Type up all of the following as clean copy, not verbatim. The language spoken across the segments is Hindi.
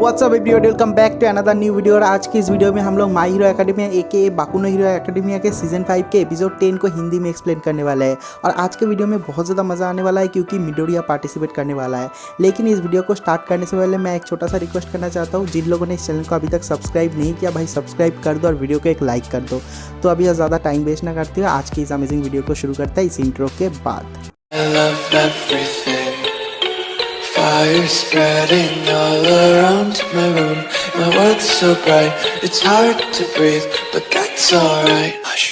WhatsApp everyone, welcome back to another new video. और आज की इस वीडियो में हम लोग My Hero Academia aka Boku no Hero Academia के सीजन 5 के एपिसोड 10 को हिंदी में एक्सप्लेन करने वाला है। और आज के वीडियो में बहुत ज़्यादा मज़ा आने वाला है क्योंकि मिडोरिया पार्टिसिपेट करने वाला है। लेकिन इस वीडियो को स्टार्ट करने से पहले मैं एक छोटा सा रिक्वेस्ट करना चाहता हूँ, जिन लोगों ने इस चैनल को अभी तक सब्सक्राइब नहीं किया भाई सब्सक्राइब कर दो और वीडियो को एक लाइक कर दो। तो अभी ज़्यादा टाइम वेस्ट ना करते हुए आज की इस अमेजिंग वीडियो को शुरू करता है इस इंट्रो के बाद। Fire spreading all around my room. My world's so bright, it's hard to breathe, but that's alright. Hush.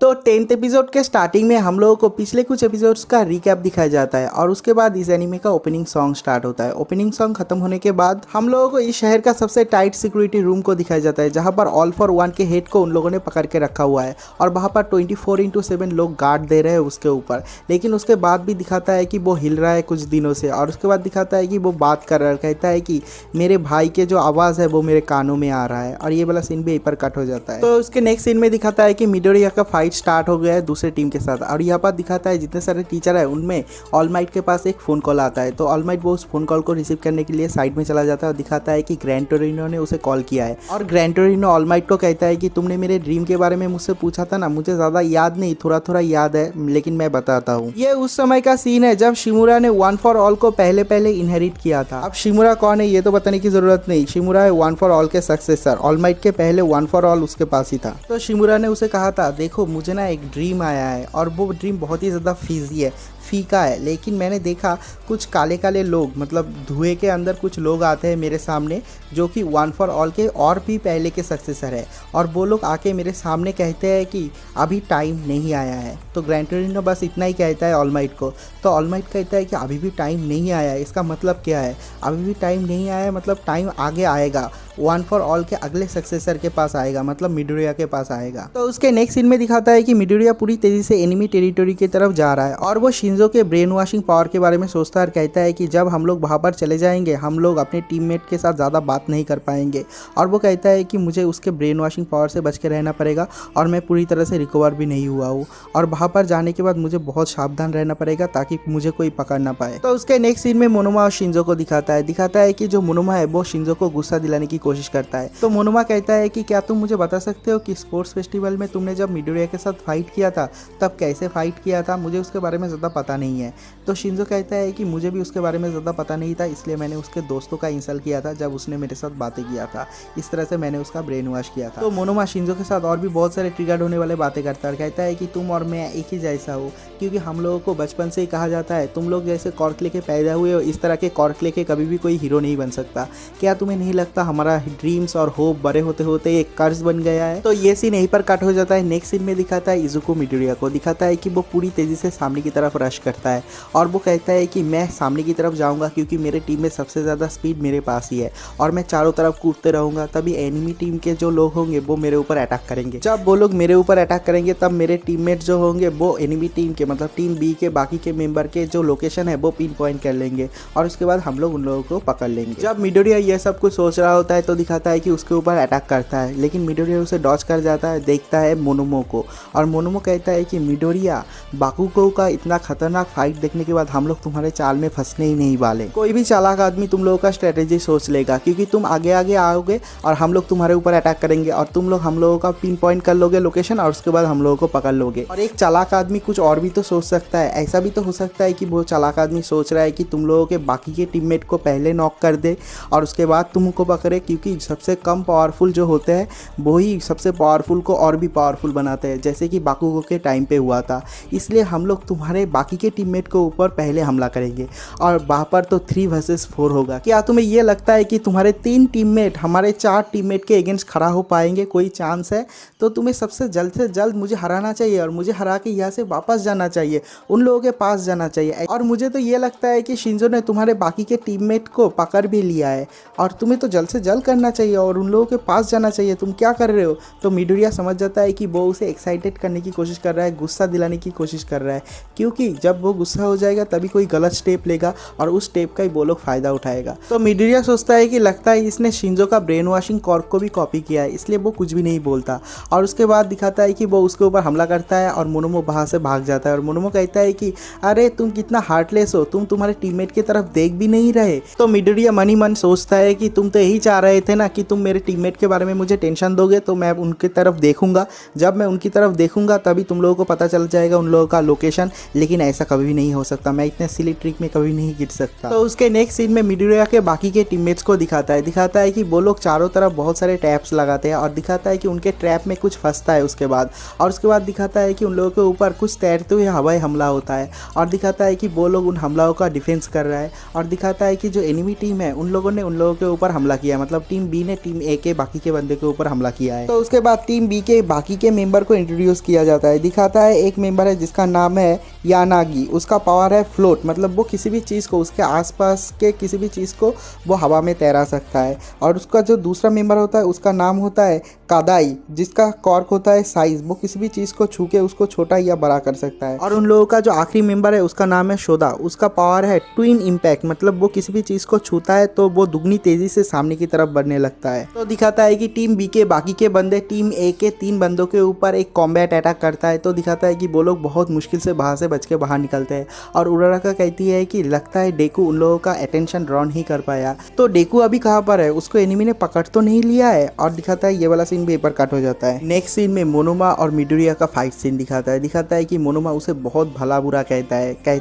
तो 10th एपिसोड के स्टार्टिंग में हम लोगों को पिछले कुछ एपिसोड्स का रिकैप दिखाया जाता है और उसके बाद इस एनीमे का ओपनिंग सॉन्ग स्टार्ट होता है। ओपनिंग सॉन्ग खत्म होने के बाद हम लोगों को इस शहर का सबसे टाइट सिक्योरिटी रूम को दिखाया जाता है, जहां पर ऑल फॉर वन के हेड को उन लोगों ने पकड़ के रखा हुआ है और वहां पर 24/7 लोग गार्ड दे रहे हैं उसके ऊपर। लेकिन उसके बाद भी दिखाता है कि वो हिल रहा है कुछ दिनों से और उसके बाद दिखाता है कि वो बात कर रहा है, कहता है कि मेरे भाई के जो आवाज़ है वो मेरे कानों में आ रहा है। और ये वाला सीन भी यहीं पर कट हो जाता है। तो उसके नेक्स्ट सीन में दिखाता है कि मिडोरिया का फाइट स्टार्ट हो गया है दूसरे टीम के साथ। और यहाँ पर दिखाता है जितने सारे टीचर है उनमें ऑल माइट के पास एक फ़ोन कॉल आता है। तो ऑल माइट वो उस फोन कॉल को रिसीव करने के लिए साइड में चला जाता है और दिखाता है कि ग्रैंड टोरिनो ने उसे कॉल किया है। और ग्रैंड टोरिनो ऑल माइट को कहता है कि तुमने मेरे ड्रीम के बारे में मुझसे पूछा था ना, मुझे ज़्यादा याद नहीं, थोड़ा थोड़ा याद है, लेकिन मैं बताता हूँ। ये उस समय का सीन है जब शिमुरा ने वन फॉर ऑल को पहले इनहेरिट किया था। अब शिमुरा कौन है ये तो बताने की जरूरत नहीं, शिमुरा है वन फॉर ऑल के सक्सेसर। ऑल माइट के पहले वन फॉर ऑल उसके पास ही था। तो शिमुरा ने उसे कहा था देखो मुझे ना एक ड्रीम आया है और वो ड्रीम बहुत ही ज़्यादा फीका है, लेकिन मैंने देखा कुछ काले काले लोग, मतलब धुएं के अंदर कुछ लोग आते हैं मेरे सामने जो कि वन फॉर ऑल के और भी पहले के सक्सेसर है। और वो लोग आके मेरे सामने कहते हैं कि अभी टाइम नहीं आया है। तो ग्रैंड टोरिनो बस इतना ही कहता है ऑल माइट को। तो ऑल माइट कहता है कि अभी भी टाइम नहीं आया है, इसका मतलब क्या है? अभी भी टाइम नहीं आया है मतलब टाइम आगे आएगा, वन फॉर ऑल के अगले सक्सेसर के पास आएगा, मतलब मिडोरिया के पास आएगा। तो उसके नेक्स्ट सीन में दिखाता है कि मिडोरिया पूरी तेजी से एनिमी टेरिटोरी की तरफ जा रहा है और वो शिंजो के ब्रेन वॉशिंग पावर के बारे में सोचता है और कहता है कि जब हम लोग वहाँ पर चले जाएंगे हम लोग अपने टीममेट के साथ ज़्यादा बात नहीं कर पाएंगे। और वो कहता है कि मुझे उसके ब्रेन वॉशिंग पावर से बच के रहना पड़ेगा और मैं पूरी तरह से रिकवर भी नहीं हुआ हूँ और वहाँ पर जाने के बाद मुझे बहुत सावधान रहना पड़ेगा ताकि मुझे कोई पकड़ ना पाए। तो उसके नेक्स्ट सीन में मोनोमा और शिंजो को दिखाता है कि जो मोनोमा है वो शिंजो को गुस्सा दिलाने की कोशिश करता है। तो मोनोमा कहता है कि क्या तुम मुझे बता सकते हो कि स्पोर्ट्स फेस्टिवल में तुमने जब मिडोरिया के साथ फाइट किया था तब कैसे फाइट किया था, मुझे उसके बारे में ज़्यादा पता नहीं है। तो शिंजो कहता है कि मुझे भी उसके बारे में ज़्यादा पता नहीं था, इसलिए मैंने उसके दोस्तों का इंसल्ट किया था जब उसने मेरे साथ बातें किया था, इस तरह से मैंने उसका ब्रेन वॉश किया था। तो मोनोमा शिंजो के साथ और भी बहुत सारे ट्रिगर्ड होने वाले बातें करता है और कहता है कि तुम और मैं एक ही जैसा हो, क्योंकि हम लोगों को बचपन से ही कहा जाता है तुम लोग जैसे कॉर्क लेके पैदा हुए हो इस तरह के कॉर्क लेके कभी भी कोई हीरो नहीं बन सकता। क्या तुम्हें नहीं लगता हमारा ड्रीम्स और होप बड़े होते होते एक कर्ज बन गया है? तो ये सीन यहीं पर कट हो जाता है। नेक्स्ट सीन में दिखाता है इजुको मिडोरिया को, दिखाता है कि वो पूरी तेजी से सामने की तरफ रश करता है और वो कहता है कि मैं सामने की तरफ जाऊंगा क्योंकि मेरे टीम में सबसे ज़्यादा स्पीड मेरे पास ही है और मैं चारों तरफ कूदते रहूंगा, तभी एनिमी टीम के जो लोग होंगे वो मेरे ऊपर अटैक करेंगे। जब वो लोग मेरे ऊपर अटैक करेंगे तब मेरे टीममेट जो होंगे वो एनिमी टीम के मतलब टीम बी के बाकी के मेंबर के जो लोकेशन है वो पिन पॉइंट कर लेंगे और उसके बाद हम लोग उन लोगों को पकड़ लेंगे। जब मिडोरिया ये सब कुछ सोच रहा होता है तो दिखाता है कि उसके ऊपर अटैक करता है, लेकिन मिडोरिया उसे डॉज कर जाता है। देखता है मोनोमो को और मोनोमो कहता है कि मिडोरिया बाकुगो का इतना खतरनाक फाइट देखने के बाद हम लोग तुम्हारे चाल में फंसने ही नहीं वाले। कोई भी चालाक आदमी तुम लोगों का स्ट्रेटेजी सोच लेगा क्योंकि तुम आगे आगे आओगे और हम लोग तुम्हारे ऊपर अटैक करेंगे और तुम लोग हम लोगों का पिन पॉइंट कर लोगे लोकेशन और उसके बाद हम लोगों को पकड़ लोगे। और एक चालाक आदमी कुछ और भी तो सोच सकता है, ऐसा भी तो हो सकता है कि वो चालाक आदमी सोच रहा है कि तुम लोगों के बाकी के टीममेट को पहले नॉक कर दे और उसके बाद तुमको पकड़े, क्योंकि सबसे कम पावरफुल जो होते हैं वही सबसे पावरफुल को और भी पावरफुल बनाते हैं, जैसे कि बाकुगो के टाइम पे हुआ था। इसलिए हम लोग तुम्हारे बाकी के टीममेट के ऊपर पहले हमला करेंगे और वहाँ पर तो 3 वर्सेस 4 होगा। क्या तुम्हें ये लगता है कि तुम्हारे 3 टीममेट हमारे 4 टीममेट के अगेंस्ट खड़ा हो पाएंगे? कोई चांस है? तो तुम्हें सबसे जल्द मुझे हराना चाहिए और मुझे हरा के यहाँ से वापस जाना चाहिए, उन लोगों के पास जाना चाहिए। और मुझे तो ये लगता है कि शिंजो ने तुम्हारे बाकी के टीममेट को पकड़ भी लिया है और तुम्हें तो जल्द से जल्द करना चाहिए और उन लोगों के पास जाना चाहिए, तुम क्या कर रहे हो? तो मिडोरिया समझ जाता है कि वो उसे एक्साइटेड करने की कोशिश कर रहा है, गुस्सा दिलाने की कोशिश कर रहा है, क्योंकि जब वो गुस्सा हो जाएगा तभी कोई गलत स्टेप लेगा और उस स्टेप का ही वो लोग फायदा उठाएगा। तो मिडोरिया सोचता है कि लगता है इसने शिंजो का ब्रेन वॉशिंग कॉर्क को भी कॉपी किया है, इसलिए वो कुछ भी नहीं बोलता। और उसके बाद दिखाता है कि वो उसके ऊपर हमला करता है और मोनोमो वहाँ से भाग जाता है। और मोनोमो कहता है कि अरे तुम कितना हार्टलेस हो, तुम तुम्हारे टीममेट की तरफ देख भी नहीं रहे। तो मिडोरिया मन ही मन सोचता है कि तुम तो यही चाह रहे थे ना कि तुम मेरे टीममेट के बारे में मुझे टेंशन दोगे, तो मैं उनकी तरफ देखूंगा, जब मैं उनकी तरफ देखूंगा तभी तुम लोगों को पता चल जाएगा उन लोगों का लोकेशन। लेकिन ऐसा कभी भी नहीं हो सकता, मैं इतने सिली ट्रिक में कभी नहीं गिर सकता। तो उसके नेक्स्ट सीन में मिडोरिया के बाकी के टीममेट्स को दिखाता है कि वो लोग चारों तरफ बहुत सारे ट्रैप्स लगाते हैं और दिखाता है कि उनके ट्रैप में कुछ फंसता है उसके बाद। और उसके बाद दिखाता है कि उन लोगों के ऊपर कुछ तैरते हुए हवाई हमला होता है और दिखाता है कि वो लोग उन हमलाओं का डिफेंस कर रहा है। और दिखाता है कि जो एनिमी टीम है उन लोगों ने उन लोगों के ऊपर हमला किया, मतलब टीम बी ने टीम ए के बाकी के बंदे के ऊपर हमला किया है। तो उसके बाद टीम बी के बाकी के मेंबर को इंट्रोड्यूस किया जाता है। दिखाता है एक मेंबर है जिसका नाम है यानागी, उसका पावर है फ्लोट, मतलब वो किसी भी चीज़ को, उसके आसपास के किसी भी चीज़ को वो हवा में तैरा सकता है। और उसका जो दूसरा मेंबर होता है उसका नाम होता है कादाई, जिसका कॉर्क होता है साइज, वो किसी भी चीज़ को छू के उसको छोटा या बड़ा कर सकता है। और उन लोगों का जो आखिरी मेंबर है उसका नाम है शोदा, उसका पावर है ट्विन इम्पैक्ट, मतलब वो किसी भी चीज़ को छूता है तो वो दुगनी तेज़ी से सामने की तरफ बढ़ने लगता है। तो दिखाता है कि टीम बी के बाकी के बंदे टीम ए के 3 बंदों के ऊपर एक कॉम्बैट अटैक करता है। तो दिखाता है कि वो लोग बहुत मुश्किल से वहाँ से बच के बाहर निकलते हैं। और उराराका कहती है कि लगता है डेकू उन लोगों का अटेंशन ड्रॉ नहीं कर पाया। तो डेकू अभी कहाँ पर है, उसको एनिमी ने पकड़ तो नहीं लिया है। और दिखाता है ये वाला सीन भी एक बार कट हो जाता है। नेक्स्ट सीन में मोनोमा और मिडोरिया का फाइट सीन दिखाता है कि मोनोमा उसे बहुत भला बुरा कहता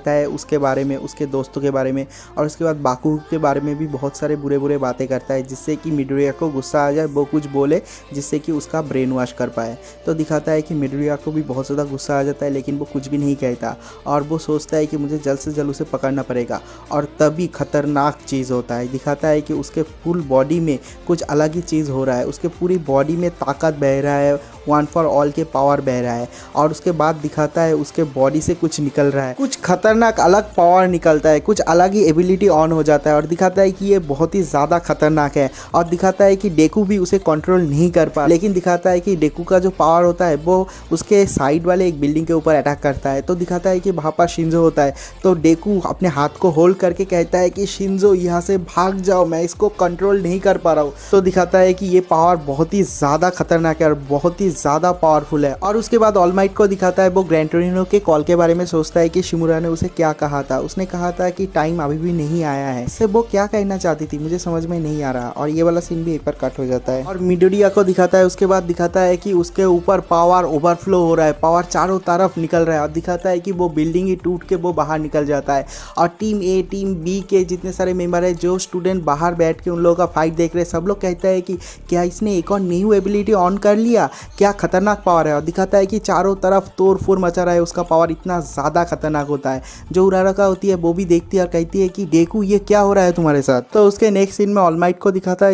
है उसके बारे में, उसके दोस्तों के बारे में, और उसके बाद बाकू के बारे में भी बहुत सारे बुरे बुरे बातें करता है, जिससे कि मिडोरिया को गुस्सा आ जाए, वो कुछ बोले जिससे कि उसका ब्रेन वॉश कर पाए। तो दिखाता है कि मिडोरिया को भी बहुत ज़्यादा गुस्सा आ जाता है, लेकिन वो कुछ भी नहीं कहता और वो सोचता है कि मुझे जल्द से जल्द उसे पकड़ना पड़ेगा। और तभी खतरनाक चीज़ होता है। दिखाता है कि उसके फुल बॉडी में कुछ अलग ही चीज़ हो रहा है, उसके पूरी बॉडी में ताकत बह रहा है, वन फॉर ऑल के पावर बह रहा है। और उसके बाद दिखाता है उसके बॉडी से कुछ निकल रहा है, कुछ खतरनाक अलग पावर निकलता है, कुछ अलग ही एबिलिटी ऑन हो जाता है। और दिखाता है कि ये बहुत ही ज़्यादा खतरनाक है। और दिखाता है कि डेकू भी उसे कंट्रोल नहीं कर पा, लेकिन दिखाता है कि डेकू का जो पावर होता है वो उसके साइड वाले एक बिल्डिंग के ऊपर अटैक करता है। तो दिखाता है कि वहाँ पर शिंजो होता है। तो डेकू अपने हाथ को होल्ड करके कहता है कि शिंजो यहाँ से भाग जाओ, मैं इसको कंट्रोल नहीं कर पा रहा हूँ। तो दिखाता है कि ये पावर बहुत ही ज़्यादा खतरनाक है और बहुत ही ज़्यादा पावरफुल है। और उसके बाद ऑल माइट को दिखाता है वो ग्रैंड टोरिनो के कॉल के बारे में सोचता है कि शिमुरा ने उसे क्या कहा था। उसने कहा था कि टाइम अभी भी नहीं आया है। इससे वो क्या कहना चाहती थी मुझे समझ में नहीं आ रहा। और ये वाला सीन भी एक बार कट हो जाता है। और मिडोरिया को दिखाता है, उसके बाद दिखाता है कि उसके ऊपर पावर ओवरफ्लो हो रहा है, पावर चारों तरफ निकल रहा है। और दिखाता है कि वो बिल्डिंग ही टूट के वो बाहर निकल जाता है। और टीम ए टीम बी के जितने सारे मेंबर है, जो स्टूडेंट बाहर बैठ के उन लोगों का फाइट देख रहे हैं, सब लोग कहते हैं कि क्या इसने एक और न्यू एबिलिटी ऑन कर लिया, क्या खतरनाक पावर है। और दिखाता है कि चारों तरफ तोड़ फोड़ मचा रहा है, उसका पावर इतना ज़्यादा खतरनाक होता है। जो उराराका होती है वो भी देखती है और कहती है कि डेकू ये क्या हो रहा है तुम्हारे साथ। तो उसके नेक्स्ट सीन में ऑल माइट को दिखाता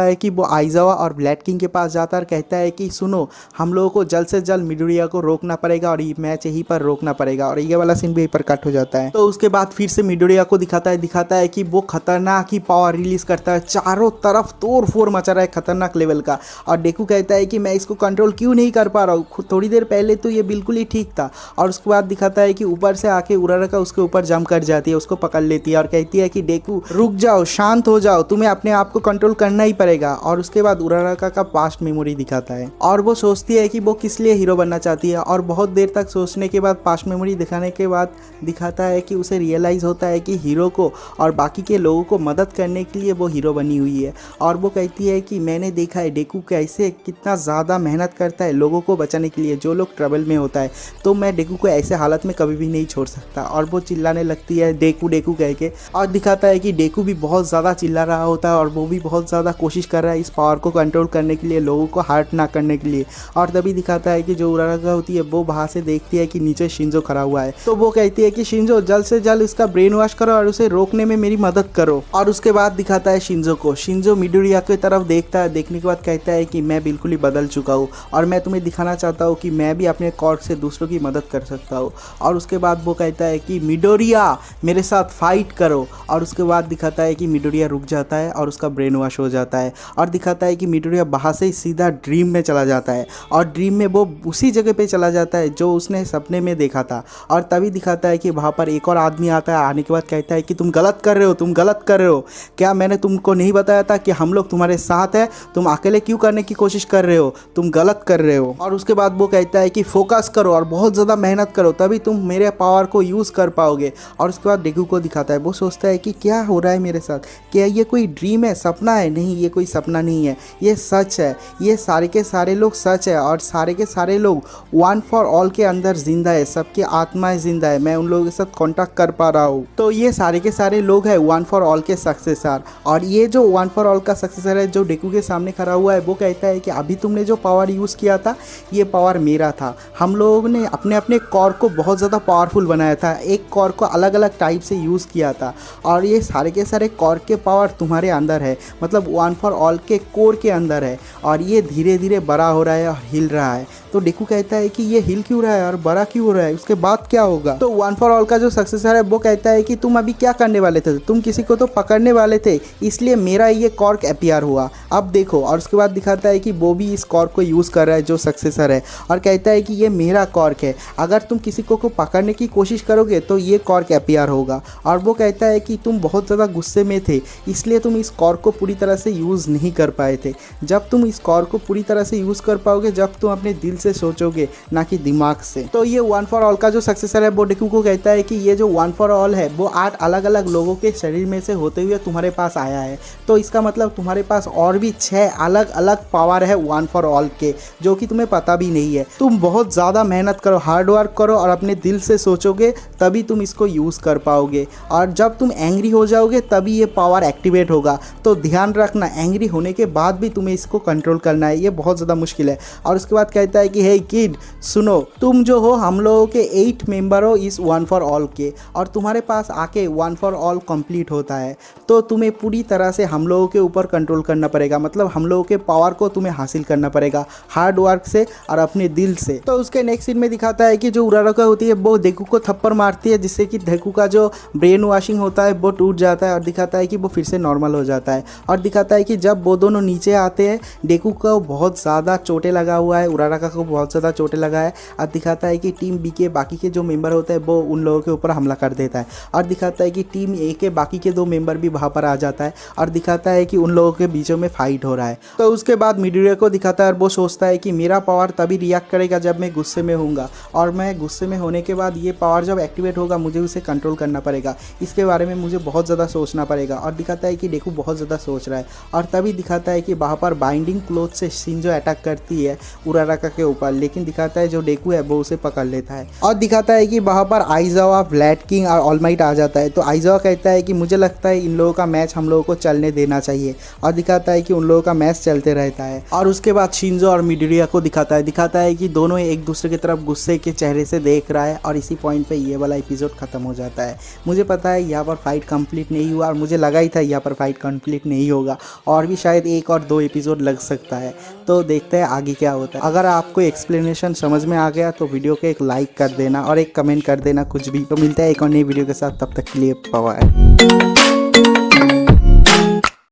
है कि वो आइजावा और ब्लैक किंग के पास जाता है और कहता है कि सुनो, हम लोगों को जल्द से जल्द मिडोरिया को रोकना पड़ेगा और ये मैच यहीं पर रोकना पड़ेगा। और ये वाला सीन भी यहीं पर कट हो जाता है। तो उसके बाद फिर से मिडोरिया को दिखाता है कि वो खतरनाक ही पावर रिलीज करता है, चारों तरफ तोड़ फोड़ मचा रहा है खतरनाक लेवल का। और डेकू कहता है कि मैं इसको कंट्रोल क्यों नहीं कर पा रहा हूँ, थोड़ी देर पहले तो ये बिल्कुल ही ठीक था। और उसके बाद दिखाता है कि ऊपर से आके उराराका उसके ऊपर जंप कर जाती है, उसको पकड़ लेती है और कहती है कि डेकू रुक जाओ, शांत हो जाओ, तुम्हें अपने आप को कंट्रोल करना ही पड़ेगा। और उसके बाद उराराका का पास्ट मेमोरी दिखाता है और वो सोचती है कि वो किस लिए हीरो बनना चाहती है। और बहुत देर तक सोचने के बाद, पास्ट मेमोरी दिखाने के बाद दिखाता है कि उसे रियलाइज़ होता है कि हीरो को और बाकी के लोगों को मदद करने के लिए वो हीरो बनी हुई है। और वो कहती है कि मैंने देखा है डेकू कैसे कितना ज़्यादा मेहनत करता है लोगों को बचाने के लिए, जो लोग ट्रबल में होता है, तो मैं डेकू को ऐसे हालत में कभी भी नहीं छोड़ सकता। और वो चिल्लाने लगती है डेकू डेकू कह के। और दिखाता है कि डेकू भी बहुत ज़्यादा चिल्ला रहा होता है और वो भी बहुत ज़्यादा कोशिश कर रहा है इस पावर को कंट्रोल करने के लिए, लोगों को हर्ट ना करने के लिए। और तभी दिखाता है कि जो उराराका होती है वो बाहर से देखती है कि नीचे शिंजो खड़ा हुआ है। तो वो कहती है कि शिंजो जल्द से जल्द इसका ब्रेन वॉश करो और उसे रोकने में मेरी मदद करो। और उसके बाद दिखाता है शिंजो को। शिंजो मिडोरिया की तरफ देखता है, देखने के बाद कहता है कि मैं बिल्कुल ही बदल चुका हूँ और मैं तुम्हें दिखाना चाहता हूँ कि मैं भी अपने कॉर्क से दूसरों की मदद कर सकता हूँ। और उसके बाद वो कहता है कि मिडोरिया मेरे साथ फाइट करो। और उसके बाद दिखाता है कि मिडोरिया रुक जाता है और उसका ब्रेन वॉश हो जाता है और दिखाता है कि मिडोरिया वहाँ से सीधा ड्रीम में चला जाता है और ड्रीम में वो उसी जगह पे चला जाता है जो उसने सपने में देखा था। और तभी दिखाता है कि वहाँ पर एक और आदमी आता है। आने के बाद कहता है कि तुम गलत कर रहे हो, तुम गलत कर रहे हो। क्या मैंने तुमको नहीं बताया था कि हम लोग तुम्हारे साथ हैं? तुम अकेले क्यों करने की कोशिश कर रहे हो? तुम गलत कर रहे हो। और उसके बाद वो कहता है कि फोकस करो और बहुत ज़्यादा मेहनत करो, तभी तुम मेरे पावर को यूज़ कर पाओगे। और उसके बाद डेकू को दिखाता है। वो सोचता है कि क्या हो रहा है मेरे साथ, क्या ये कोई ड्रीम है, सपना है? नहीं, ये कोई सपना नहीं है, ये सच है। ये सारे के सारे लोग सच है और सारे के सारे लोग वन फॉर ऑल के अंदर जिंदा है, सबकी आत्माएं जिंदा है। मैं उन लोगों के साथ कांटेक्ट कर पा रहा हूँ। तो ये सारे के सारे लोग हैं वन फॉर ऑल के सक्सेसर। और ये जो वन फॉर ऑल का सक्सेसर है जो डेकू के सामने खड़ा हुआ है, वो कहता है कि अभी तुमने जो पावर यूज़ किया था ये पावर मेरा था। हम लोगों ने अपने अपने कॉर्क को बहुत ज़्यादा पावरफुल बनाया था, एक कॉर्क को अलग अलग टाइप से यूज़ किया था और ये सारे के सारे कॉर्क के पावर तुम्हारे अंदर है, मतलब वन फॉर ऑल के कोर के अंदर है और ये धीरे धीरे बड़ा हो रहा है और हिल रहा है। तो डेकू कहता है कि ये हिल क्यों रहा है और बड़ा क्यों हो रहा है, उसके बाद क्या होगा? तो वन फॉर ऑल का जो सक्सेसर है वो कहता है कि तुम अभी क्या करने वाले थे, तुम किसी को तो पकड़ने वाले थे, इसलिए मेरा ये कॉर्क अपीयर हुआ, अब देखो। और उसके बाद दिखाता है कि वो भी इस कॉर्क को यूज़ कर रहा है जो सक्सेसर है और कहता है कि ये मेरा कॉर्क है, अगर तुम किसी को पकड़ने की कोशिश करोगे तो ये कॉर्क अपीयर होगा। और वो कहता है कि तुम बहुत ज़्यादा गुस्से में थे, इसलिए तुम इस कॉर्क को पूरी तरह से यूज़ नहीं कर पाए थे। जब तुम इस कॉर्क को पूरी तरह से यूज़ कर पाओगे जब तुम अपने दिल से सोचोगे, ना कि दिमाग से। तो ये वन फॉर ऑल का जो सक्सेसर है वो डेकू को कहता है कि ये जो वन फॉर ऑल है वो 8 अलग अलग लोगों के शरीर में से होते हुए तुम्हारे पास आया है। तो इसका मतलब तुम्हारे पास और भी 6 अलग अलग पावर है वन फॉर ऑल के, जो कि तुम्हें पता भी नहीं है। तुम बहुत ज़्यादा मेहनत करो, हार्ड वर्क करो और अपने दिल से सोचोगे तभी तुम इसको यूज़ कर पाओगे। और जब तुम एंग्री हो जाओगे तभी ये पावर एक्टिवेट होगा। तो ध्यान रखना, एंग्री होने के बाद भी तुम्हें इसको कंट्रोल करना है, ये बहुत ज़्यादा मुश्किल है। और उसके बाद कहता है कि हे किड सुनो, तुम जो हो हम लोगों के 8 मेंबर हो इस वन फॉर ऑल के, और तुम्हारे पास आके वन फॉर ऑल कंप्लीट होता है तो तुम्हें पूरी तरह से हम लोगों के ऊपर कंट्रोल करना पड़ेगा, मतलब हम लोगों के पावर को तुम्हें हासिल करना पड़ेगा हार्ड वर्क से और अपने दिल से। तो उसके नेक्स्ट सीन में दिखाता है कि जो उराराका होती है वो डेकू को थप्पड़ मारती है, जिससे कि डेकू का जो ब्रेन वॉशिंग होता है वो टूट जाता है और दिखाता है कि वो फिर से नॉर्मल हो जाता है। और दिखाता है कि जब वो दोनों नीचे आते हैं डेकू को बहुत ज़्यादा चोटें लगा हुआ है, उराराका को बहुत ज़्यादा चोटें लगा है। और दिखाता है कि टीम बी के बाकी के जो मेंबर होते हैं वो उन लोगों के ऊपर हमला कर देता है। और दिखाता है कि टीम ए के बाकी के 2 मेंबर भी वहाँ पर आ जाता है और दिखाता है कि उन लोगों के बीचों में फाइट हो रहा है। तो उसके बाद मिडोरिया को दिखाता है और वो सोचता है कि मेरा पावर तभी रिएक्ट करेगा जब मैं गुस्से में होऊंगा, और मैं गुस्से में होने के बाद ये पावर जब एक्टिवेट होगा मुझे उसे कंट्रोल करना पड़ेगा, इसके बारे में मुझे बहुत ज़्यादा सोचना पड़ेगा। और दिखाता है कि डेकू बहुत ज़्यादा सोच रहा है। और तभी दिखाता है कि वहाँ पर बाइंडिंग क्लोथ से शिंजो अटैक करती है उराराका के ऊपर, लेकिन दिखाता है जो डेकू है वो उसे पकड़ लेता है। और दिखाता है कि वहाँ पर आइज़ावा, ब्लैड किंग और ऑल माइट आ जाता है। तो आइज़ावा कहता है कि मुझे लगता है इन लोगों का मैच हम लोगों को चलने देना चाहिए, और दिखाता है कि उन लोगों का मैच चलते रहता है। और उसके बाद शिंजो और मिडोरिया को दिखाता है कि दोनों एक दूसरे की तरफ गुस्से के चेहरे से देख रहा है और इसी पॉइंट पे ये वाला एपिसोड खत्म हो जाता है। मुझे पता है यहाँ पर फाइट कंप्लीट नहीं हुआ और मुझे लगा ही था यहाँ पर फाइट कंप्लीट नहीं होगा और भी शायद 1 और 2 एपिसोड लग सकता है। तो देखते हैं आगे क्या होता है। अगर आपको एक्सप्लेनेशन समझ में आ गया तो वीडियो को एक लाइक कर देना और एक कमेंट कर देना कुछ भी। तो मिलता है एक और नई वीडियो के साथ, तब तक के लिए बाय।